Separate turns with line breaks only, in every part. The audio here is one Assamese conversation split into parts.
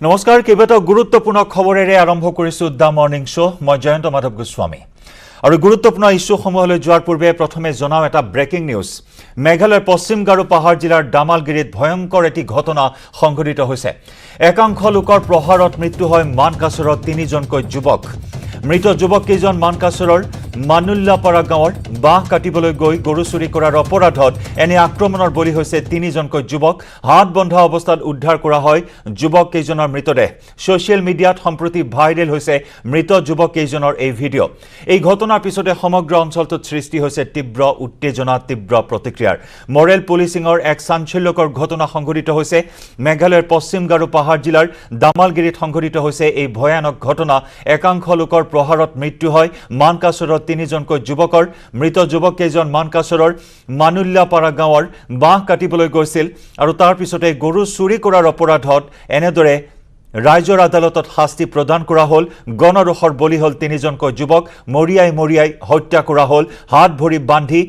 নমস্কাৰ কেইবাটাও গুৰুত্বপূৰ্ণ খবৰেৰে আৰম্ভ কৰিছো দা মৰ্নিং শ্ব মই জয়ন্ত মাধৱ গোস্বামী আৰু গুৰুত্বপূৰ্ণ ইস্যুসমূহলৈ যোৱাৰ পূৰ্বে প্ৰথমে জনাও এটা ব্ৰেকিং নিউজ মেঘালয়ৰ পশ্চিম গাৰো পাহাৰ জিলাৰ দামালগিৰিত ভয়ংকৰ এটি ঘটনা সংঘটিত হৈছে একাংশ লোকৰ প্ৰহাৰত মৃত্যু হয় মানকাছৰৰ তিনিজনকৈ যুৱক মৃত যুৱক কেইজন মানকাছৰৰ মানুল্লাপাৰা গাঁৱৰ বাহ কাটিবলৈ গৈ গৰু চুৰি কৰাৰ অপৰাধত এনে আক্ৰমণৰ বলি হৈছে তিনিজনকৈ যুৱক হাত বন্ধা অৱস্থাত উদ্ধাৰ কৰা হয় যুৱক কেইজনৰ মৃতদেহ সোশ্যাল মিডিয়াত সম্প্ৰতি ভাইৰেল হৈছে মৃত যুৱক কেইজনৰ এই ভিডিঅ' এই ঘটনাৰ পিছতে সমগ্ৰ অঞ্চলটোত সৃষ্টি হৈছে তীব্ৰ উত্তেজনা তীব্ৰ প্ৰতিক্ৰিয়াৰ মৰেল পুলিচিঙৰ এক চাঞ্চল্যকৰ ঘটনা সংঘটিত হৈছে মেঘালয়ৰ পশ্চিম গাৰো পাহাৰ জিলাৰ দামালগিৰিত সংঘটিত হৈছে এই ভয়ানক ঘটনা একাংশ লোকৰ প্ৰহাৰত মৃত্যু হয় মানকাছৰৰ তিনিজনকৈ যুৱকৰ মৃত যুৱক কেইজন মানকাছৰৰ মানুল্লাপাৰা গাঁৱৰ বাহ কাটিবলৈ গৈছিল আৰু তাৰ পিছতে গৰু চুৰি কৰাৰ অপৰাধত এনেদৰে ৰাইজৰ আদালতত শাস্তি প্ৰদান কৰা হ'ল গণৰোষৰ বলি হ'ল তিনিজনকৈ যুৱক মৰিয়াই হত্যা কৰা হ'ল হাত ভৰি বান্ধি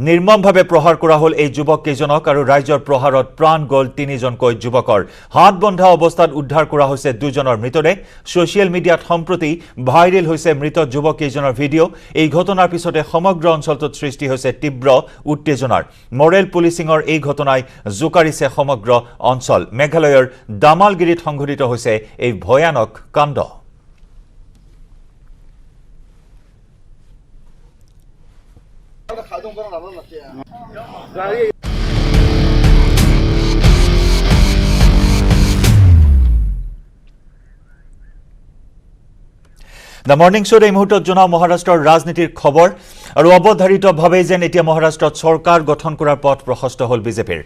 নিৰ্মমভাৱে প্ৰহাৰ কৰা হ'ল এই যুৱক কেইজনক আৰু ৰাইজৰ প্ৰহাৰত প্ৰাণ গ'ল তিনিজনকৈ যুৱকৰ হাত বন্ধা অৱস্থাত উদ্ধাৰ কৰা হৈছে দুজনৰ মৃতদেহ সোশ্যাল মিডিয়াত সম্প্ৰতি ভাইৰেল হৈছে মৃত যুৱক কেইজনৰ ভিডিঅ' এই ঘটনাৰ পিছতে সমগ্ৰ অঞ্চলটোত সৃষ্টি হৈছে তীব্ৰ উত্তেজনাৰ মৰেল পুলিচিঙৰ এই ঘটনাই জোকাৰিছে সমগ্ৰ অঞ্চল মেঘালয়ৰ দামালগিৰিত সংঘটিত হৈছে এই ভয়ানক কাণ্ড The Morning Show এই মুহূৰ্তত জনাও মহাৰাষ্ট্ৰৰ ৰাজনীতিৰ খবৰ আৰু অৱধাৰিতভাৱে যেন এতিয়া মহাৰাষ্ট্ৰত চৰকাৰ গঠন কৰাৰ পথ প্ৰশস্ত হ'ল বিজেপিৰ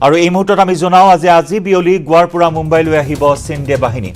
আৰু এই মুহূৰ্তত আমি জনাও আজি বিয়লি গোৱাৰ পৰা মুম্বাইলৈ আহিব সিন্দে বাহিনী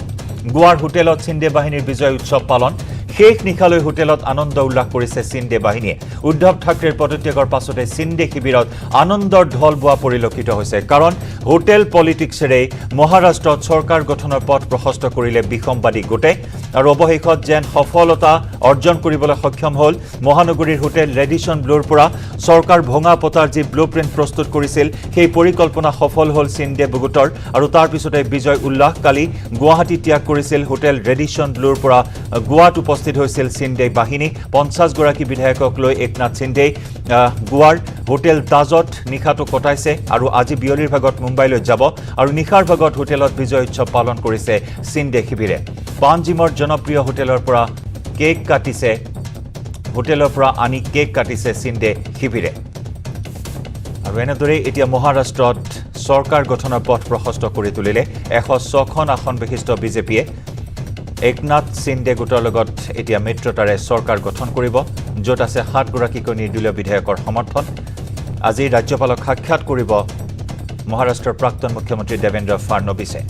গোৱাৰ হোটেলত সিন্দে বাহিনীৰ বিজয় উৎসৱ পালন শেষ নিশালৈ হোটেলত আনন্দ উল্লাস কৰিছে সিন্দে বাহিনীয়ে উদ্ধৱ ঠাকৰেৰ পদত্যাগৰ পাছতে সিন্দে শিবিৰত আনন্দৰ ঢল বোৱা পৰিলক্ষিত হৈছে কাৰণ হোটেল পলিটিক্সৰে মহাৰাষ্ট্ৰত চৰকাৰ গঠনৰ পথ প্ৰশস্ত কৰিলে বিসম্বাদী গোটে আৰু অৱশেষত যেন সফলতা অৰ্জন কৰিবলৈ সক্ষম হ'ল মহানগৰীৰ হোটেল ৰেডিশ্যন ব্লুৰ পৰা চৰকাৰ ভঙা পতাৰ যি ব্লুপ্ৰিণ্ট প্ৰস্তুত কৰিছিল সেই পৰিকল্পনা সফল হ'ল সিন্দে গোটৰ আৰু তাৰ পিছতে বিজয় উল্লাস কালি গুৱাহাটী ত্যাগ কৰিছিল হোটেল ৰেডিশ্যন ব্লুৰ পৰা গোৱাত উপস্থিত হৈছিল সিন্দে বাহিনী 50 গৰাকী বিধায়কক লৈ একনাথ সিন্দে গোৱাৰ হোটেল তাজত নিশাটো কটাইছে আৰু আজি বিয়লিৰ ভাগত মুম্বাইলৈ যাব আৰু নিশাৰ ভাগত হোটেলত বিজয় উৎসৱ পালন কৰিছে সিন্দে শিবিৰে পাঞ্জিমৰ জনপ্ৰিয় হোটেলৰ পৰা কেক কাটিছে হোটেলৰ পৰা আনি কেক কাটিছে সিন্দে শিবিৰে আৰু এনেদৰে এতিয়া মহাৰাষ্ট্ৰত চৰকাৰ গঠনৰ পথ প্ৰশস্ত কৰি তুলিলে 106খন আসন বিশিষ্ট বিজেপিয়ে একনাথ সিন্দে গোটৰ লগত এতিয়া মিত্ৰতাৰে চৰকাৰ গঠন কৰিব য'ত আছে 7 গৰাকীকৈ নিৰ্দলীয় বিধায়কৰ সমৰ্থন আজি ৰাজ্যপালক সাক্ষাৎ কৰিব মহাৰাষ্ট্ৰৰ প্ৰাক্তন মুখ্যমন্ত্ৰী দেৱেন্দ্ৰ ফাড়নবিছে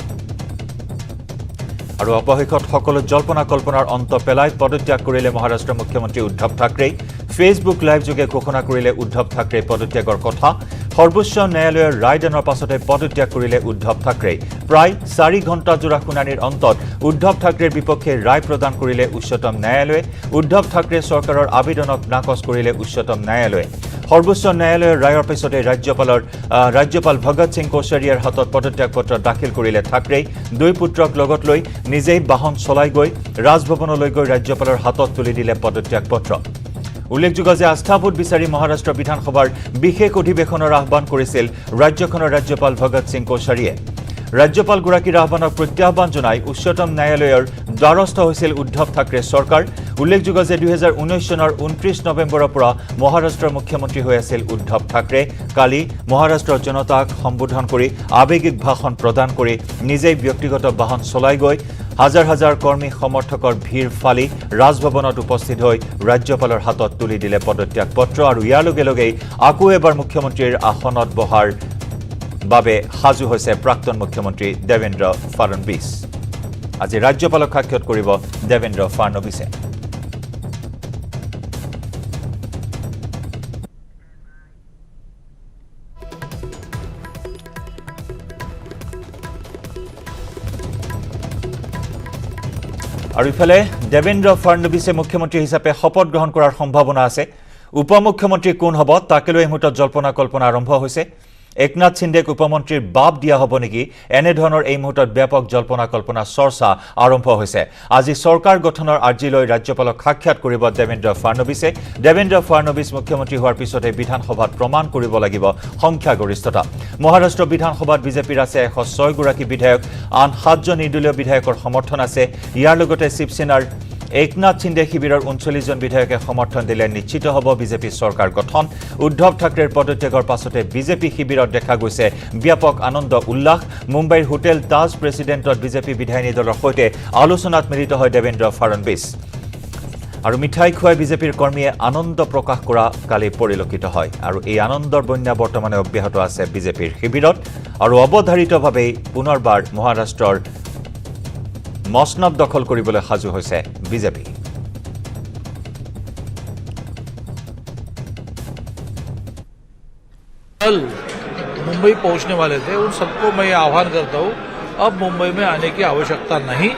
আৰু অৱশেষত সকলো জল্পনা কল্পনাৰ অন্ত পেলাই পদত্যাগ কৰিলে মহাৰাষ্ট্ৰৰ মুখ্যমন্ত্ৰী উদ্ধৱ ঠাকৰে ফেচবুক লাইভ যোগে ঘোষণা কৰিলে উদ্ধৱ ঠাকৰে পদত্যাগৰ কথা সৰ্বোচ্চ ন্যায়ালয়ৰ ৰায়দানৰ পাছতে পদত্যাগ কৰিলে উদ্ধৱ ঠাকৰে প্ৰায় 4 ঘণ্টা জোৰা শুনানিৰ অন্তত উদ্ধৱ ঠাকৰেৰ বিপক্ষে ৰায় প্ৰদান কৰিলে উচ্চতম ন্যায়ালয়ে উদ্ধৱ ঠাকৰে চৰকাৰৰ আবেদনক নাকচ কৰিলে উচ্চতম ন্যায়ালয়ে সৰ্বোচ্চ ন্যায়ালয়ৰ ৰায়ৰ পিছতে ৰাজ্যপাল ভগত সিং কোশাৰিয়াৰ হাতত পদত্যাগ পত্ৰ দাখিল কৰিলে ঠাকৰে দুই পুত্ৰক লগত লৈ নিজেই বাহন চলাই গৈ ৰাজভৱনলৈ গৈ ৰাজ্যপালৰ হাতত তুলি দিলে পদত্যাগ পত্ৰ উল্লেখযোগ্য যে আস্থাভোট বিচাৰি মহাৰাষ্ট্ৰ বিধানসভাৰ বিশেষ অধিৱেশনৰ আহ্বান কৰিছিল ৰাজ্যখনৰ ৰাজ্যপাল ভগত সিং কোশাৰিয়ে ৰাজ্যপালগৰাকীৰ আহ্বানক প্ৰত্যাহ্বান জনাই উচ্চতম ন্যায়ালয়ৰ দ্বাৰস্থ হৈছিল উদ্ধৱ ঠাকৰে চৰকাৰ উল্লেখযোগ্য যে 2019 চনৰ 29 নৱেম্বৰৰ পৰা মহাৰাষ্ট্ৰৰ মুখ্যমন্ত্ৰী হৈ আছিল উদ্ধৱ ঠাকৰে কালি মহাৰাষ্ট্ৰৰ জনতাক সম্বোধন কৰি আৱেগিক ভাষণ প্ৰদান কৰি নিজেই ব্যক্তিগত বাহন চলাই গৈ হাজাৰ হাজাৰ কৰ্মী সমৰ্থকৰ ভিৰ ফালি ৰাজভৱনত উপস্থিত হৈ ৰাজ্যপালৰ হাতত তুলি দিলে পদত্যাগ পত্ৰ আৰু ইয়াৰ লগে লগেই আকৌ এবাৰ মুখ্যমন্ত্ৰীৰ আসনত বহাৰ বাবে সাজু হৈছে প্ৰাক্তন মুখ্যমন্ত্ৰী দেৱেন্দ্ৰ ফাড়নবিছ আজি ৰাজ্যপালক সাক্ষাৎ কৰিব দেৱেন্দ্ৰ ফাড়নবিছে আৰু ইফালে দেৱেন্দ্ৰ ফাড়নবিছে মুখ্যমন্ত্ৰী হিচাপে শপত গ্ৰহণ কৰাৰ সম্ভাৱনা আছে উপমুখ্যমন্ত্ৰী কোন হ'ব তাকে লৈ এই মুহূৰ্তত জল্পনা কল্পনা আৰম্ভ হৈছে একনাথ সিন্ধেক উপমন্ত্ৰীৰ বাব দিয়া হ'ব নেকি এনে ধৰণৰ এই মুহূৰ্তত ব্যাপক জল্পনা কল্পনা চৰ্চা আৰম্ভ হৈছে আজি চৰকাৰ গঠনৰ আৰ্জি লৈ ৰাজ্যপালক সাক্ষাৎ কৰিব দেবেন্দ্ৰ ফাড়নবিছে দেবেন্দ্ৰ ফাড়নবিছ মুখ্যমন্ত্ৰী হোৱাৰ পিছতে বিধানসভাত প্ৰমাণ কৰিব লাগিব সংখ্যাগৰিষ্ঠতা মহাৰাষ্ট্ৰ বিধানসভাত বিজেপিৰ আছে 106 গৰাকী বিধায়ক আন 7জন নিৰ্দলীয় বিধায়কৰ সমৰ্থন আছে ইয়াৰ লগতে শিৱসেনাৰ একনাথ সিন্ধে শিবিৰৰ 39 জন বিধায়কে সমৰ্থন দিলে নিশ্চিত হ'ব বিজেপি চৰকাৰ গঠন উদ্ধৱ ঠাকৰেৰ পদত্যাগৰ পাছতে বিজেপি শিবিৰত দেখা গৈছে ব্যাপক আনন্দ উল্লাস মুম্বাইৰ হোটেল তাজ প্ৰেসিডেন্টত বিজেপি বিধায়িনী দলৰ সৈতে আলোচনাত মিলিত হয় দেবেন্দ্ৰ ফাড়নবিছ আৰু মিঠাই খুৱাই বিজেপিৰ কৰ্মীয়ে আনন্দ প্ৰকাশ কৰা কালি পৰিলক্ষিত হয় আৰু এই আনন্দৰ বন্যা বৰ্তমানে অব্যাহত আছে বিজেপিৰ শিবিৰত আৰু অৱধাৰিতভাৱে পুনৰবাৰ মহাৰাষ্ট্ৰৰ মসনদ দখল কৰিবলৈ সাজু হৈছে বিজেপি
कल मुंबई पहुंचने वाले थे उन सबको मैं आह्वान करता हूं अब मुंबई में आने की आवश्यकता नहीं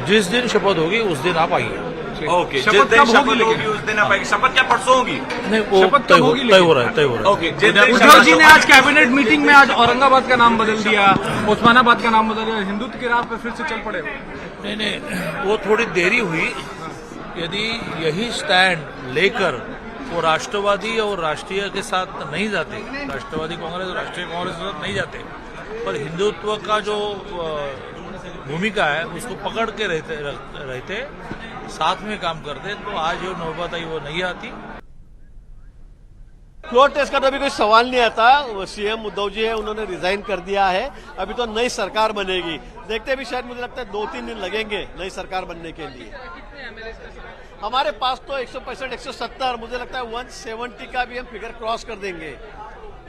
जिस दिन शपथ होगी उस दिन आप आइए
ओके जिस दिन शपथ होगी उस दिन आप आएंगे शपथ क्या परसों होगी
नहीं वो तय हो रहा है
ओके
उद्धव जी ने आज कैबिनेट मीटिंग में आज औरंगाबाद का नाम बदल दिया उस्मानाबाद का नाम बदल दिया हिंदुत्व की राह पर फिर से चल पड़े
नहीं वो थोड़ी देरी हुई यदि यही स्टैंड लेकर वो राष्ट्रवादी और राष्ट्रीय के साथ नहीं जाते राष्ट्रवादी कांग्रेस और राष्ट्रीय कांग्रेस के साथ नहीं जाते पर हिंदुत्व का जो भूमिका है उसको पकड़ के रहते साथ में काम करते तो आज जो नौबत आई वो नहीं आती
फ्लोर टेस्ट का तो अभी कोई सवाल नहीं आता सीएम उद्धव जी है उन्होंने रिजाइन कर दिया है अभी तो नई सरकार बनेगी देखते भी शायद मुझे लगता है 2-3 दिन लगेंगे नई सरकार बनने के लिए हमारे पास तो 165 170 मुझे लगता है 170 का भी हम फिगर क्रॉस कर देंगे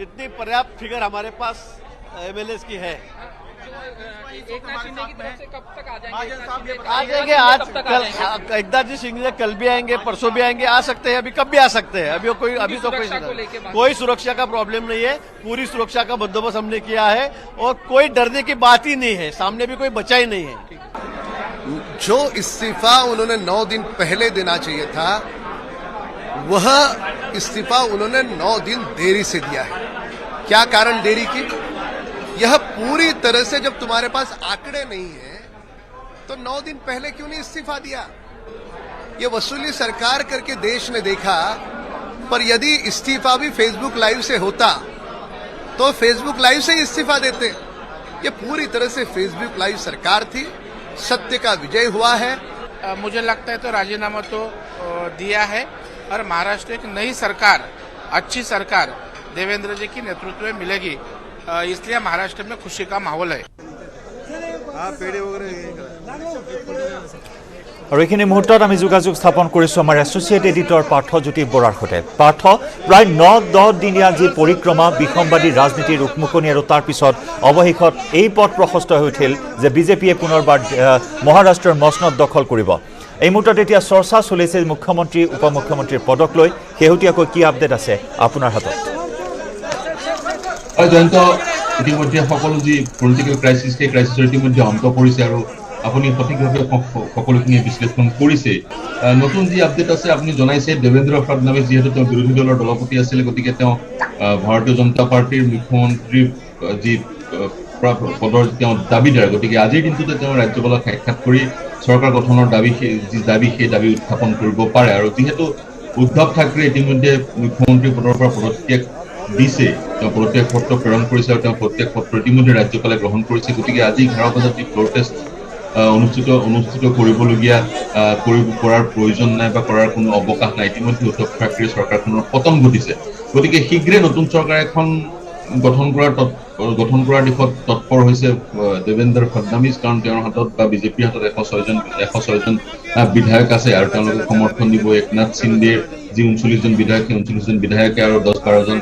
इतनी पर्याप्त फिगर हमारे पास एमएलए की है आ जाएंगे आज कल एकनाथ जी सिंह कल भी आएंगे परसों भी आएंगे आ सकते हैं अभी कब भी आ सकते हैं अभी तो कोई सुरक्षा का प्रॉब्लम नहीं है पूरी सुरक्षा का बंदोबस्त हमने किया है और कोई डरने की बात ही नहीं है सामने भी कोई बचा ही नहीं है
जो इस्तीफा उन्होंने 9 दिन पहले देना चाहिए था वह इस्तीफा उन्होंने 9 दिन देरी से दिया है क्या कारण देरी की यह पूरी तरह से जब तुम्हारे पास आंकड़े नहीं है तो 9 दिन पहले क्यों नहीं इस्तीफा दिया ये वसूली सरकार करके देश ने देखा पर यदि इस्तीफा भी फेसबुक लाइव से होता तो फेसबुक लाइव से ही इस्तीफा देते ये पूरी तरह से फेसबुक लाइव सरकार थी सत्य का विजय हुआ है
मुझे लगता है तो राजीनामा तो दिया है और महाराष्ट्र एक नई सरकार अच्छी सरकार देवेंद्र जी की नेतृत्व में मिलेगी इसलिए महाराष्ट्र में खुशी का माहौल है
আৰু এইখিনি মুহূৰ্তত আমি যোগাযোগ স্থাপন কৰিছো আমাৰ এছ'চিয়েট এডিটৰ পাৰ্থজ্যোতি বৰাৰ সৈতে পাৰ্থ প্ৰায় 9-10 দিনীয়া যি পৰিক্ৰমা বিসম্বাদী ৰাজনীতিৰ উকমুকনি আৰু তাৰ পিছত অৱশেষত এই পথ প্ৰশস্ত হৈ উঠিল যে বিজেপিয়ে পুনৰবাৰ মহাৰাষ্ট্ৰৰ মসনদ দখল কৰিব এই মুহূৰ্তত এতিয়া চৰ্চা চলিছে মুখ্যমন্ত্ৰী উপমুখ্যমন্ত্ৰীৰ পদক লৈ শেহতীয়াকৈ কি আপডেট আছে আপোনাৰ হাতত
জয়ন্ত ইতিমধ্যে সকলো যি পলিটিকেল ক্ৰাইচিছ সেই ক্ৰাইচিছৰ ইতিমধ্যে অন্ত পৰিছে আৰু আপুনি সঠিকভাৱে সকলোখিনি বিশ্লেষণ কৰিছে নতুন যি আপডেট আছে আপুনি জনাইছে দেবেন্দ্ৰ ফাড়নবিছ যিহেতু তেওঁ বিৰোধী দলৰ দলপতি আছিল গতিকে তেওঁ ভাৰতীয় জনতা পাৰ্টিৰ মুখ্যমন্ত্ৰীৰ যি পদৰ তেওঁ দাবীদাৰ গতিকে আজিৰ দিনটোতে তেওঁ ৰাজ্যপালক সাক্ষাৎ কৰি চৰকাৰ গঠনৰ সেই দাবী উত্থাপন কৰিব পাৰে আৰু যিহেতু উদ্ধৱ ঠাকৰে ইতিমধ্যে মুখ্যমন্ত্ৰী পদৰ পৰা পদত্যাগ দিছে তেওঁ পদত্যাগ পত্ৰ প্ৰেৰণ কৰিছে আৰু তেওঁ পদত্যাগ পত্ৰ ইতিমধ্যে ৰাজ্যপালে গ্ৰহণ কৰিছে গতিকে আজি 11 বজাত যি ফ্লোৰ টেষ্ট অনুষ্ঠিত কৰিবলগীয়া কৰাৰ প্ৰয়োজন নাই বা কৰাৰ কোনো অৱকাশ নাই ইতিমধ্যে উদ্ধৱ ঠাকৰে চৰকাৰখনৰ পতন ঘটিছে গতিকে শীঘ্ৰে নতুন চৰকাৰ এখন গঠন কৰাৰ দিশত তৎপৰ হৈছে দেবেন্দ্ৰ ফাড়নবিছ কাৰণ তেওঁৰ হাতত বা বিজেপিৰ হাতত 106 জন বিধায়ক আছে আৰু তেওঁলোকে সমৰ্থন দিব একনাথ সিন্ধেৰ যি 39 জন বিধায়ক 39 জন বিধায়কে আৰু 10-12 জন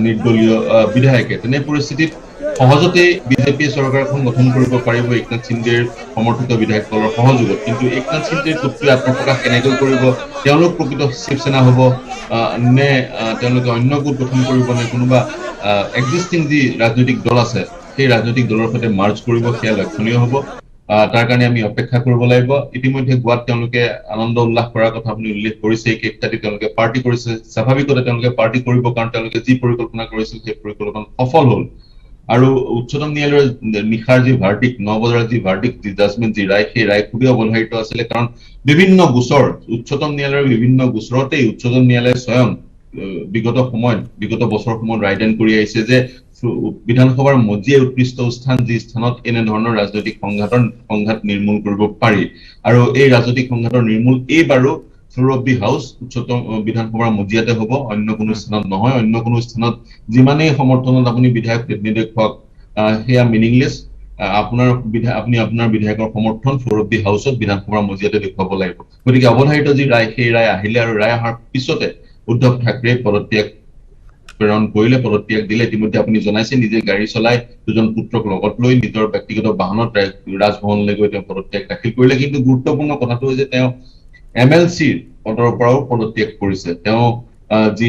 নিৰ্দলীয় বিধায়কে তেনে পৰিস্থিতিত সহজতে বিজেপি চৰকাৰখন গঠন কৰিব পাৰিব একনাথ সিন্ধেৰ সমৰ্থিত বিধায়কসকলৰ সহযোগত কিন্তু একনাথ সিন্ধেৰ পুত্ৰই আত্মপ্ৰকাশ কেনেকৈ কৰিব তেওঁলোক প্ৰকৃত শিৱসেনা হ'ব নে তেওঁলোকে অন্য গোট গঠন কৰিব নে কোনোবা এক্সিষ্টিং যি ৰাজনৈতিক দল আছে সেই ৰাজনৈতিক দলৰ সৈতে মাৰ্জ কৰিব সেয়া লক্ষণীয় হ'ব তাৰ কাৰণে আমি অপেক্ষা কৰিব লাগিব ইতিমধ্যে গোৱাত তেওঁলোকে আনন্দ উল্লাস কৰাৰ কথা আপুনি উল্লেখ কৰিছে এই কেকটাতে তেওঁলোকে পাৰ্টি কৰিছে স্বাভাৱিকতে তেওঁলোকে পাৰ্টি কৰিব কাৰণ তেওঁলোকে যি পৰিকল্পনা কৰিছিল সেই পৰিকল্পনা সফল হ'ল আৰু উচ্চতম ন্যায়ালয়ৰ নিশাৰ যি ভাৰ্ডিক 9 বজাৰ যি ভাৰ্ডিক যি জাজমেণ্ট যি ৰায় সেই ৰায় খুবেই অৱধাৰিত আছিলে কাৰণ বিভিন্ন গোচৰ উচ্চতম ন্যায়ালয়ৰ বিভিন্ন গোচৰতেই উচ্চতম ন্যায়ালয়ে স্বয়ং বিগত বছৰ সময়ত ৰায়দান কৰি আহিছে যে বিধানসভাৰ মজিয়াই উৎকৃষ্ট স্থান যি স্থানত এনে ধৰণৰ ৰাজনৈতিক সংঘাত নিৰ্মূল কৰিব পাৰি আৰু এই ৰাজনৈতিক সংঘাতৰ নিৰ্মূল এইবাৰো ফ্লোৰ অফ দি হাউচ উচ্চতম বিধানসভাৰ মজিয়াতে হ'ব অন্য কোনো স্থানত নহয় অন্য কোনো স্থানত যিমানেই সমৰ্থনত আপুনি বিধায়ক নেদেখুৱাওক সেয়া মিনিংলেছ আপুনি আপোনাৰ বিধায়কৰ সমৰ্থন ফ্লোৰ অফ দি হাউচত বিধানসভাৰ মজিয়াতে দেখুৱাব লাগিব গতিকে অৱধাৰিত যি ৰায় সেই ৰায় আহিলে আৰু ৰায় অহাৰ পিছতে উদ্ধৱ ঠাকৰে পদত্যাগ প্ৰেৰণ কৰিলে পদত্যাগ দিলে ইতিমধ্যে আপুনি জনাইছে নিজে গাড়ী চলাই দুজন পুত্ৰক লগত লৈ নিজৰ ব্যক্তিগত বাহনত ৰাজভৱনলৈ গৈ তেওঁ পদত্যাগ দাখিল কৰিলে কিন্তু গুৰুত্বপূৰ্ণ কথাটো হৈছে তেওঁ MLCৰ পদৰ পৰাও পদত্যাগ কৰিছে তেওঁ যি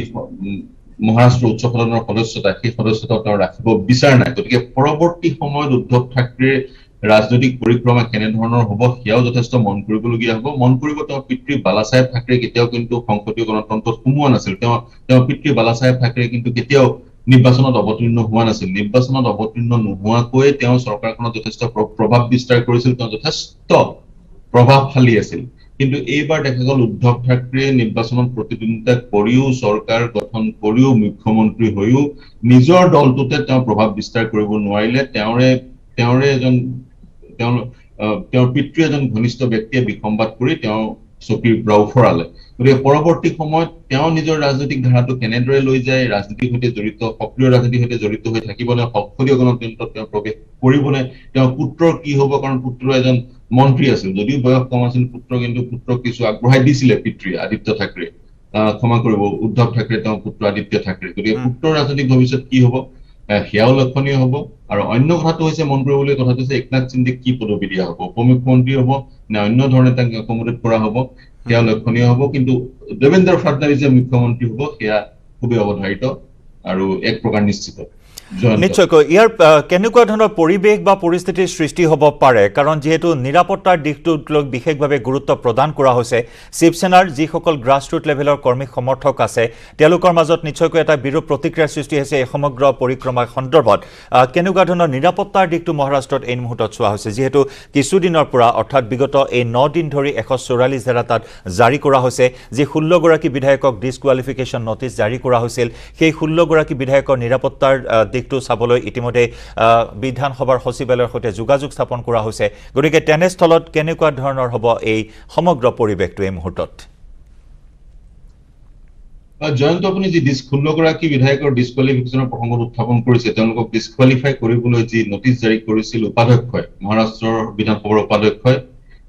মহাৰাষ্ট্ৰ উচ্চ সদনৰ সদস্যতা সেই সদস্যতা তেওঁ ৰাখিব বিচৰা নাই গতিকে পৰৱৰ্তী সময়ত উদ্ধৱ ঠাকৰে ৰাজনৈতিক পৰিক্ৰমা কেনেধৰণৰ হ'ব সেয়াও যথেষ্ট মন কৰিবলগীয়া হ'ব মন কৰিব তেওঁৰ পিতৃ বালাচাহেব ঠাকৰে কেতিয়াও কিন্তু সংসদীয় গণতন্ত্ৰত সোমোৱা নাছিল তেওঁৰ পিতৃ বালাচাহেব ঠাকৰে কিন্তু কেতিয়াও নিৰ্বাচনত অৱতীৰ্ণ হোৱা নাছিল নিৰ্বাচনত অৱতীৰ্ণ নোহোৱাকৈ তেওঁ চৰকাৰখনত যথেষ্ট প্ৰভাৱ বিস্তাৰ কৰিছিল তেওঁ যথেষ্ট প্ৰভাৱশালী আছিল কিন্তু এইবাৰ দেখা গ'ল উদ্ধৱ ঠাকৰে নিৰ্বাচনত প্ৰতিদ্বন্দ্বিতা কৰিও চৰকাৰ গঠন কৰিও মুখ্যমন্ত্ৰী হৈও নিজৰ দলটোতে তেওঁ প্ৰভাৱ বিস্তাৰ কৰিব নোৱাৰিলে তেওঁৰ পিতৃ এজন ঘনিষ্ঠ ব্যক্তিয়ে বিসম্বাদ কৰি তেওঁ চকীৰ পৰা উফৰালে গতিকে পৰৱৰ্তী সময়ত তেওঁ নিজৰ ৰাজনৈতিক ধাৰাটো কেনেদৰে লৈ যায় ৰাজনীতিৰ সৈতে জড়িত সক্ৰিয় ৰাজনীতিৰ সৈতে জড়িত হৈ থাকিবনে সংসদীয় গণতন্ত্ৰত তেওঁ প্ৰৱেশ কৰিবনে তেওঁৰ পুত্ৰৰ কি হ'ব কাৰণ পুত্ৰ এজন মন্ত্ৰী আছিল যদিও বয়স কম আছিল কিন্তু পুত্ৰক কিছু আগবঢ়াই দিছিলে পিতৃ আদিত্য ঠাকৰে ক্ষমা কৰিব উদ্ধৱ ঠাকৰে তেওঁৰ পুত্ৰ আদিত্য ঠাকৰে গতিকে পুত্ৰৰ ৰাজনৈতিক ভৱিষ্যত কি হ'ব সেয়াও লক্ষণীয় হ'ব আৰু অন্য কথাটো হৈছে মন কৰিবলগীয়া কথাটো হৈছে একনাথ সিন্ধেক কি পদবী দিয়া হ'ব উপমুখ্যমন্ত্ৰী হ'ব নে অন্য ধৰণে তাক একমোডেট কৰা হ'ব সেয়া লক্ষণীয় হ'ব কিন্তু দেৱেন্দ্ৰ ফাডনাভিছ যে মুখ্যমন্ত্ৰী হ'ব সেয়া খুবেই অৱধাৰিত আৰু এক প্ৰকাৰ নিশ্চিত
নিশ্চয়কৈ ইয়াৰ কেনেকুৱা ধৰণৰ পৰিৱেশ বা পৰিস্থিতিৰ সৃষ্টি হ'ব পাৰে কাৰণ যিহেতু নিৰাপত্তাৰ দিশটোক লৈ বিশেষভাৱে গুৰুত্ব প্ৰদান কৰা হৈছে শিৱসেনাৰ যিসকল গ্ৰাছৰুট লেভেলৰ কৰ্মী সমৰ্থক আছে তেওঁলোকৰ মাজত নিশ্চয়কৈ এটা বিৰূপ প্ৰতিক্ৰিয়াৰ সৃষ্টি হৈছে এই সমগ্ৰ পৰিক্ৰমাৰ সন্দৰ্ভত কেনেকুৱা ধৰণৰ নিৰাপত্তাৰ দিশটো মহাৰাষ্ট্ৰত এই মুহূৰ্তত চোৱা হৈছে যিহেতু কিছুদিনৰ পৰা অৰ্থাৎ বিগত এই 9 দিন ধৰি 144 ধাৰা তাত জাৰি কৰা হৈছে যি 16 গৰাকী বিধায়কক ডিসকোৱালিফিকেশ্যন নটিচ জাৰি কৰা হৈছিল সেই 16 গৰাকী বিধায়কৰ নিৰাপত্তাৰ দিশটো চাবলৈ ইতিমধ্যে বিধানসভাৰ সচিবালয়ৰ সৈতে যোগাযোগ স্থাপন কৰা হৈছে গতিকে তেনেস্থলত কেনেকুৱা ধৰণৰ হ'ব এই সমগ্ৰ পৰিৱেশটো এই মুহূৰ্তত
জয়ন্ত আপুনি যি 16 গৰাকী বিধায়কৰ ডিসকোৱালিফিকেশ্যনৰ প্ৰসংগত উত্থাপন কৰিছে তেওঁলোকক ডিসকোৱালিফাই কৰিবলৈ যি নটিচ জাৰি কৰিছিল উপাধ্যক্ষই মহাৰাষ্ট্ৰৰ বিধানসভাৰ উপাধ্যক্ষই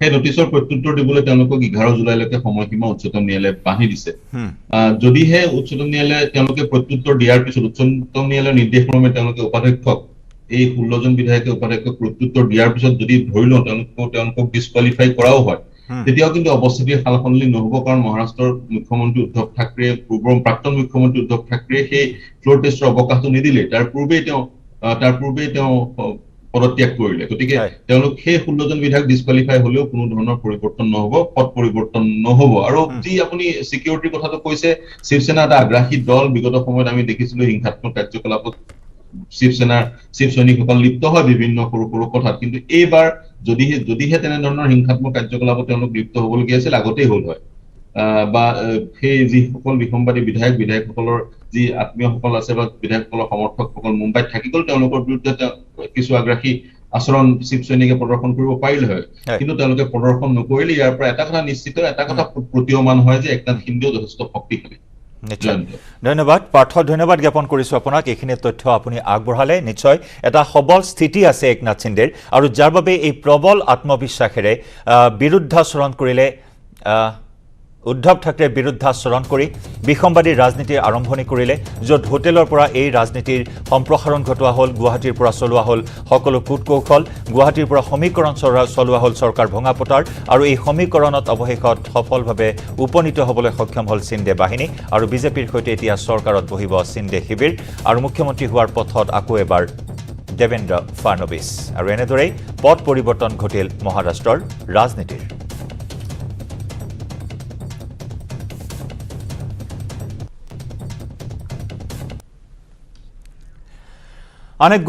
সেই নটিচৰ প্ৰত্যুত্তৰ দিবলৈ তেওঁলোকক 11 জুলাইলৈকে সময়সীমা উচ্চতম ন্যায়ালয়ে বান্ধি দিছে যদিহে উচ্চতম ন্যায়ালয়ে তেওঁলোকে প্ৰত্যুত্তৰ দিয়াৰ পিছত উচ্চতম ন্যায়ালয়ৰ নিৰ্দেশক্ৰমে তেওঁলোকে উপাধ্যক্ষক এই 16 জন বিধায়কে উপাধ্যক্ষক প্ৰত্যুত্তৰ দিয়াৰ পিছত যদি ধৰি লওঁ তেওঁলোকক ডিসকোৱালিফাই কৰাও হয় তেতিয়াও কিন্তু অৱস্থিতিৰ সালসলনি নহ'ব কাৰণ মহাৰাষ্ট্ৰৰ মুখ্যমন্ত্ৰী উদ্ধৱ ঠাকৰে প্ৰাক্তন মুখ্যমন্ত্ৰী উদ্ধৱ ঠাকৰে সেই ফ্লোৰ টেষ্টৰ অৱকাশটো নিদিলে তাৰ পূৰ্বেই তেওঁ পদত্যাগ কৰিলে গতিকে তেওঁলোক সেই 16 জন বিধায়ক ডিসকোৱালিফাই হলেও কোনো ধৰণৰ পৰিৱৰ্তন নহ'ব পদ পৰিৱৰ্তন নহ'ব আৰু যি আপুনি সিকিউৰিটিৰ কথাটো কৈছে শিৱসেনা এটা আগ্ৰাসী দল বিগত সময়ত আমি দেখিছিলো হিংসাত্মক কাৰ্যকলাপত শিৱ সৈনিকসকল লিপ্ত হয় বিভিন্ন সৰু সৰু কথাত কিন্তু এইবাৰ যদিহে তেনেধৰণৰ হিংসাত্মক কাৰ্যকলাপত তেওঁলোক লিপ্ত হ'বলগীয়া আছিল আগতেই হ'ল হয় বা সেই যিসকল বিসম্বাদী বিধায়কসকলৰ যি আত্মীয়সকল আছে বা বিধায়কসকলৰ সমৰ্থকসকল মুম্বাইত থাকি গ'ল তেওঁলোকৰ বিৰুদ্ধে কিছু আগ্ৰাসী আচৰণ শিৱ সৈনিকে প্ৰদৰ্শন কৰিব পাৰিলে হয় কিন্তু তেওঁলোকে প্ৰদৰ্শন নকৰিলে ইয়াৰ পৰা এটা কথা নিশ্চিত এটা কথা প্ৰতীয়মান হয় যে একনাথ সিন্ধেও যথেষ্ট শক্তিশালী
ধন্যবাদ পাৰ্থ ধন্যবাদ জ্ঞাপন কৰিছো আপোনাক এইখিনি তথ্য আপুনি আগবঢ়ালে নিশ্চয় এটা সবল স্থিতি আছে একনাথ সিন্ধেৰ আৰু যাৰ বাবে এই প্ৰবল আত্মবিশ্বাসেৰে বিৰুদ্ধাচৰণ কৰিলে উদ্ধৱ ঠাকৰে বিৰুদ্ধাচৰণ কৰি বিসম্বাদী ৰাজনীতিৰ আৰম্ভণি কৰিলে য'ত হোটেলৰ পৰা এই ৰাজনীতিৰ সম্প্ৰসাৰণ ঘটোৱা হ'ল গুৱাহাটীৰ পৰা চলোৱা হ'ল সকলো কূটকৌশল গুৱাহাটীৰ পৰা সমীকৰণ চলোৱা হ'ল চৰকাৰ ভঙা পতাৰ আৰু এই সমীকৰণত অৱশেষত সফলভাৱে উপনীত হ'বলৈ সক্ষম হ'ল সিন্ধে বাহিনী আৰু বিজেপিৰ সৈতে এতিয়া চৰকাৰত বহিব সিন্ধে শিবিৰ আৰু মুখ্যমন্ত্ৰী হোৱাৰ পথত আকৌ এবাৰ দেৱেন্দ্ৰ ফাডনবিছ আৰু এনেদৰেই পট পৰিৱৰ্তন ঘটিল মহাৰাষ্ট্ৰৰ ৰাজনীতিৰ। আন এক